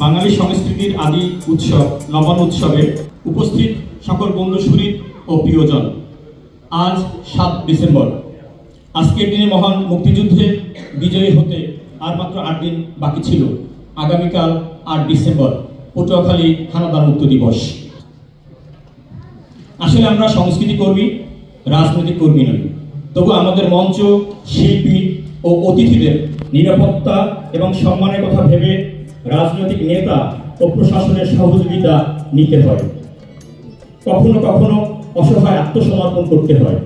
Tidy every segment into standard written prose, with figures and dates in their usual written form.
বাঙালি সংস্কৃতির আদি উৎসব নবান্ন উৎসবে উপস্থিত সকল বন্ধু সুহৃদ ও প্রিয়জন, আজ 7 ডিসেম্বর। আজকের দিনে মহান মুক্তিযুদ্ধে বিজয়ী হতে আর মাত্র 8 দিন বাকি ছিল। আগামীকাল 8 ডিসেম্বর পটুয়াখালী হানাদার মুক্ত দিবস। আসলে আমরা সংস্কৃতি কর্মী, রাজনৈতিক কর্মী নই, তবু আমাদের মঞ্চ, শিল্পী ও অতিথিদের নিরাপত্তা এবং সম্মানের কথা ভেবে রাজনৈতিক নেতা ও প্রশাসনের সহযোগিতা নিতে হয়। কখনো কখনো অসহায় আত্মসমর্পণ করতে হয়।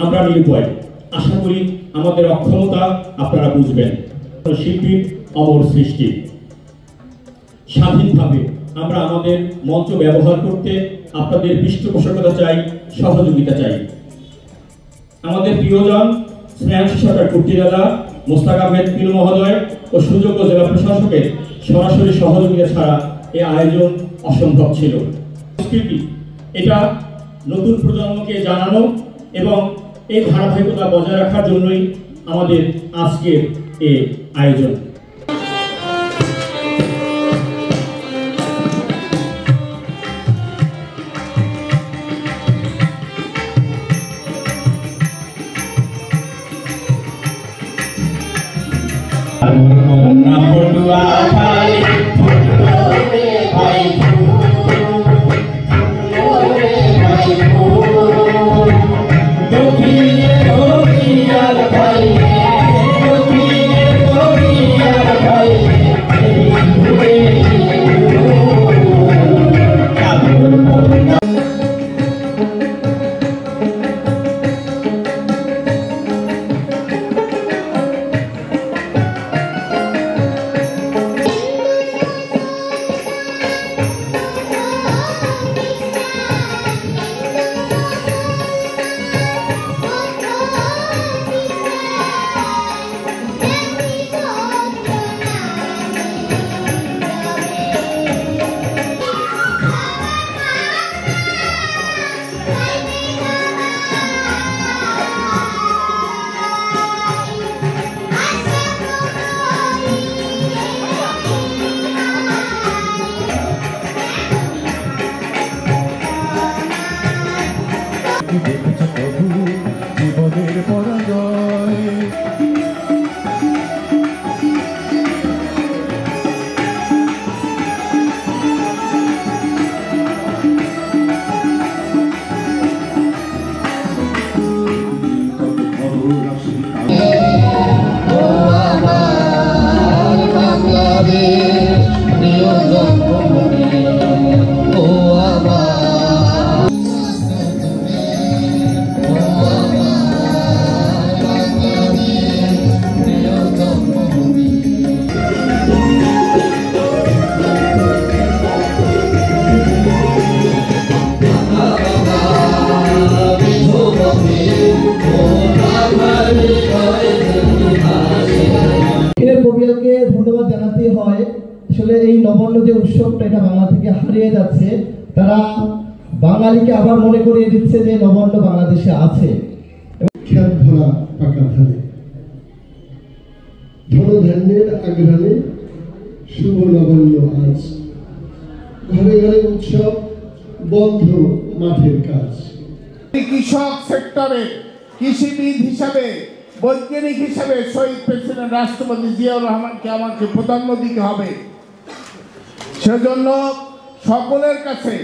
আমরা নিরুপায়। আশা করি আমাদের অক্ষমতা আপনারা বুঝবেন। শিল্পীর অমর সৃষ্টি। স্বাধীনভাবে আমরা আমাদের মঞ্চ ব্যবহার করতে আপনাদের পৃষ্ঠপোষকতা চাই, সহযোগিতা চাই। আমাদের প্রিয়জন স্নেহাংশী সরকার কর্তৃদাদা, মোস্তাক আহমেদ পিলু মহোদয় ও সুযোগ্য জেলা প্রশাসকের সরাসরি সহযোগিতা ছাড়া এই আয়োজন অসম্ভব ছিল। সংস্কৃতি এটা নতুন প্রজন্মকে জানানো এবং এই ধারাবাহিকতা বজায় রাখার জন্যই আমাদের আজকের এই আয়োজন। জীবনের পরাজয় ধন্যবাদ জানাতে হয়। আসলে এই নবান্ন যে উৎসবটা এটা বাংলা থেকে হারিয়ে যাচ্ছে, তারা বাঙালিকে আবার মনে করিয়ে দিচ্ছে যে নবান্ন বাংলাদেশে আছে। খেত ভরা পাকা ধানে, ধনধান্যের আগ্রানে শুভ নবান্ন আজ। ঘরে ঘরে উৎসব, বন্ধ মাঠের কাজ। কৃষক সেক্টরে কৃষিবিদ হিসাবে, বৈজ্ঞানিক হিসাবে শহীদ প্রেসিডেন্ট রাষ্ট্রপতি জিয়াউর রহমানকে আমাকে প্রাধান্য দিতে হবে। সেজন্য সকলের কাছে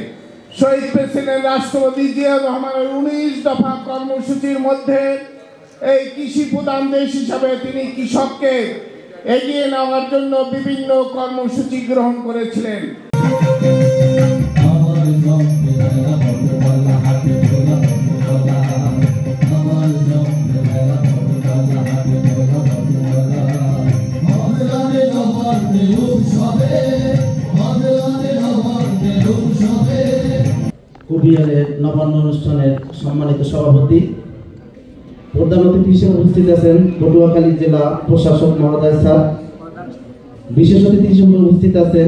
শহীদ প্রেসিডেন্ট রাষ্ট্রপতি জিয়াউর রহমানের 19 দফা কর্মসূচির মধ্যে এই কৃষি প্রধান দেশ হিসাবে তিনি কৃষককে এগিয়ে নেওয়ার জন্য বিভিন্ন কর্মসূচি গ্রহণ করেছিলেন। উৎসবে বিএলের নবান্ন অনুষ্ঠানের সম্মানিত সভাপতি, প্রধান অতিথি হিসেবে উপস্থিত আছেন পটুয়াখালী জেলা প্রশাসক মহোদয় স্যার, বিশেষ অতিথি হিসেবে উপস্থিত আছেন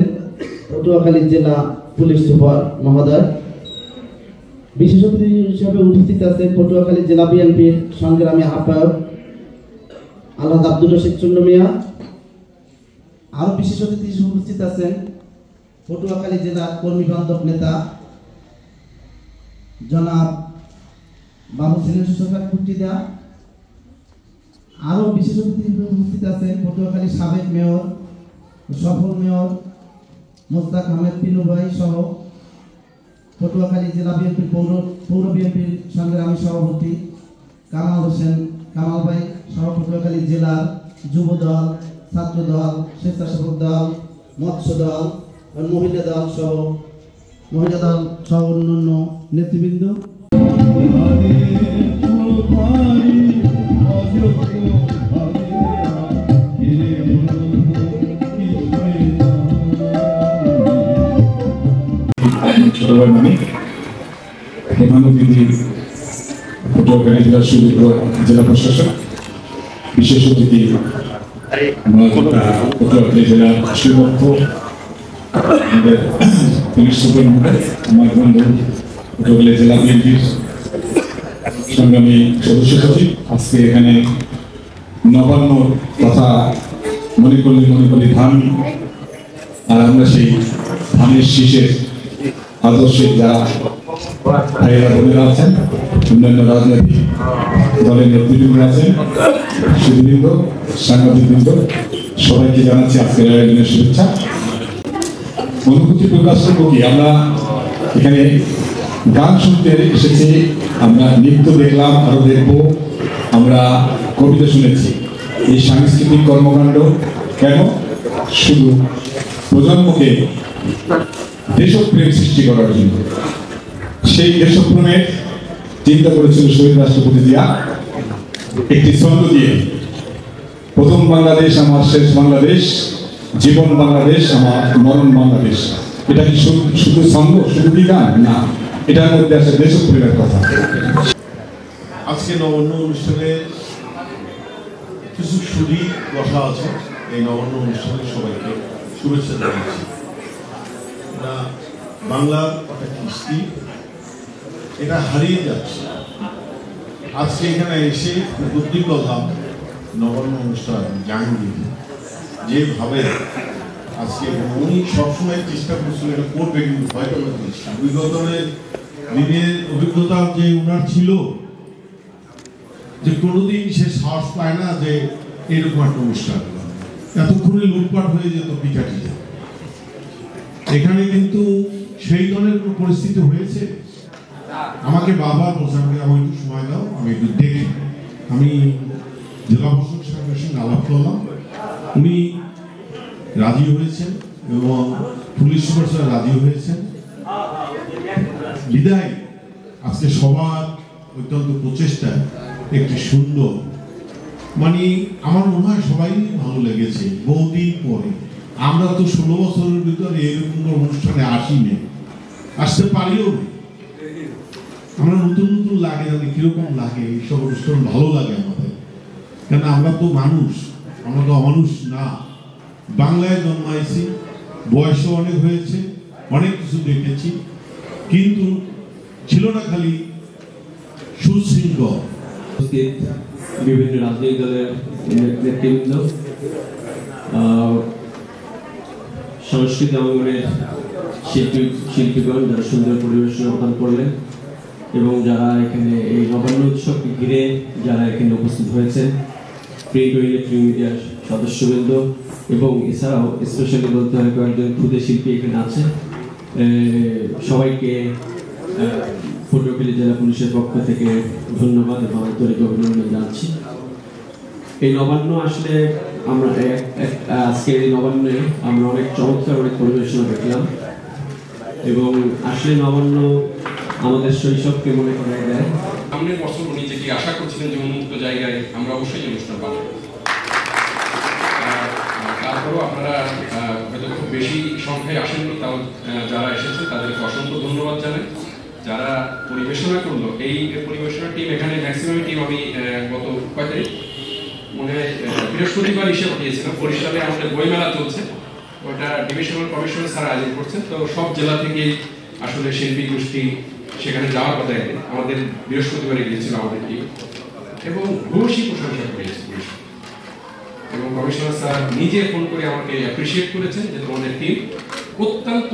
পটুয়াখালী জেলা পুলিশ সুপার মহোদয়, বিশেষ অতিথি হিসেবে উপস্থিত আছেন পটুয়াখালী জেলা বিএনপির সংগ্রামী আহ্বায়ক আলহাজ আব্দুর রশিদ চুন্নু মিয়া। আরও বিশেষ অতিথি হিসেবে উপস্থিত আছেন পটুয়াখালী জেলার কর্মী বান্ধব নেতা জনাব বাবু সিলেট সরকার কুর্তিদা। আরও বিশেষ অতিথি হিসেবে উপস্থিত আছেন পটুয়াখালী সাবেক মেয়র সফল মেয়র মোস্তাক আহমেদ পিনু ভাই সহ পটুয়াখালী জেলা বিএনপির পৌর বিএনপির সংগ্রামী সভাপতি কামাল হোসেন কামাল ভাই সহ পটুয়াখালী জেলার যুব দল, ছাত্র দল, স্বেচ্ছাসেবক দল, মৎস্য দল, মহিলা দল সহ অন্যান্য নেতৃবৃন্দ। ছোট ভাই মানে প্রধান অতিথি পটুয়াখালী জেলার সুযোগ্য জেলা প্রশাসক, বিশেষ অতিথি পটুয়াখালী জেলার সুপক্ষ আমাদের পুলিশ সুপার মহোদয়, আমার বন্ধু পটুয়াখালী জেলা বিএনপির সংগ্রামী সদস্য সচিব। আজকে এখানে নবান্ন কথা মনে করলে ধান, আর আমরা সেই ধানের শীষের আদর্শে যারা ভাইয়েরা বোনেরা আছেন, অন্যান্য রাজনৈতিক দলের নেতৃবৃন্দ আছেন, সুধীবৃন্দ, সাংবাদিকবৃন্দ, সবাইকে জানাচ্ছি আজকের আয়োজনের শুভেচ্ছা। অনুভূতি প্রকাশ করবো কি, আমরা এখানে গান শুনতে এসেছি, আমরা নৃত্য দেখলাম, আরো দেখবো, আমরা কবিতা শুনেছি। এই সাংস্কৃতিক কর্মকাণ্ড কেন? শুধু প্রজন্মকে দেশপ্রেম সৃষ্টি করার জন্য। সেই দেশপ্রেমের চিন্তা করেছিল শহীদ রাষ্ট্রপতি জিয়া একটি ছন্দ দিয়ে, প্রথম বাংলাদেশ আমার শেষ বাংলাদেশ, জীবন বাংলাদেশ আমার মরণ বাংলাদেশ। এটা কি শুধু ছন্দ, শুধু কি গান? না, এটার মধ্যে আছে দেশপ্রেমের কথা। আজকে নবান্ন অনুষ্ঠানে কিছু সুদী বসা আছে। এই নবান্ন অনুষ্ঠানে সবাইকে শুভেচ্ছা জানাচ্ছি। বাংলার একটা কৃষ্টি, এটা হারিয়ে যাচ্ছে। আজকে এখানে এসে উপলব্ধি করলাম নবান্ন অনুষ্ঠান জাহাঙ্গীর যেভাবে আজকে উনি সবসময় চেষ্টা করছিল এটা করবে, কিন্তু হয়তো বিগত দিনের অভিজ্ঞতা যে উনার ছিল যে কোনোদিন সে সাহস পায় না যে এরকম একটা অনুষ্ঠান এতক্ষণে লুটপাট হয়ে যেত পিকাটিতে। এখানে কিন্তু সেই ধরনের কোনো পরিস্থিতি হয়েছে? আমাকে বারবার বলছে আমাকে একটু সময় দাও, আমি একটু দেখি। আমি জেলা প্রশাসক সাহেবের সঙ্গে আলাপ করলাম, উনি রাজি হয়েছেন এবং পুলিশ সুপার স্যার রাজি হয়েছেন। বিদায় আজকে সবার অত্যন্ত প্রচেষ্টায় একটি সুন্দর, মানে আমার মনে হয় সবাই ভালো লেগেছে। বহুদিন পরে আমরা তো 16 বছরের ভিতরে এরকম অনুষ্ঠানে আসিনি, আসতে পারিও। আমরা নতুন নতুন লাগে, জানি কিরকম লাগে এইসব অনুষ্ঠান, ভালো লাগে আমাদের। কেন আমরা তো মানুষ, আমরা তো অমানুষ না। বাংলায় জন্মাইছি, বয়সও অনেক হয়েছে, অনেক কিছু দেখেছি, কিন্তু ছিল না খালি সুশৃঙ্খল। বিভিন্ন রাজনৈতিক দলের নেতৃবৃন্দ, সংস্কৃতি অঙ্গনের শিল্পীগণ যারা সুন্দর পরিবেশনা প্রদান করলেন, এবং যারা এখানে এই নবান্ন উৎসবকে ঘিরে যারা এখানে উপস্থিত হয়েছেন, প্রিন্ট ও ইলেকট্রনিক মিডিয়ার সদস্যবৃন্দ, এবং এছাড়াও স্পেশালি বলতে হয় কয়েকজন ক্ষুদে শিল্পী এখানে আছে, সবাইকে পটুয়াখালী জেলা পুলিশের পক্ষ থেকে ধন্যবাদ এবং আন্তরিক অভিনন্দন জানাচ্ছি। এই নবান্ন আসলে আমরা আজকে এই নবান্নে আমরা অনেক চমৎকার অনেক পরিবেশনা দেখলাম, এবং আসলে নবান্ন আমাদের শৈশবকে মনে করায় দেয়। সামনের বছর উনি যেটি আশা করছিলেন যে উন্মুক্ত জায়গায় আমরা অবশ্যই অনুষ্ঠান পাবো। তারপরেও আপনারা হয়তো খুব বেশি সংখ্যায় আসেননি, তাও যারা এসেছে তাদেরকে অসংখ্য ধন্যবাদ জানাই। যারা পরিবেশনা করলো, এই পরিবেশনা টিম এখানে ম্যাক্সিমাম টিম আমি গত কয় তারিখ মনে হয় বৃহস্পতিবার হিসেবে দিয়েছিলাম। বরিশালে আমাদের বইমেলা চলছে, ওটা ডিভিশনাল কমিশনার স্যার আয়োজন করছেন। তো সব জেলা থেকে আসলে শিল্পী গোষ্ঠী সেখানে যাওয়ার কথা একদিন, আমাদের বৃহস্পতিবারে গিয়েছিল আমাদের টিম, এবং ভূয়সী প্রশংসা করেছে এবং কমিশনার স্যার নিজে ফোন করে আমাকে অ্যাপ্রিসিয়েট করেছেন যে তোমাদের টিম অত্যন্ত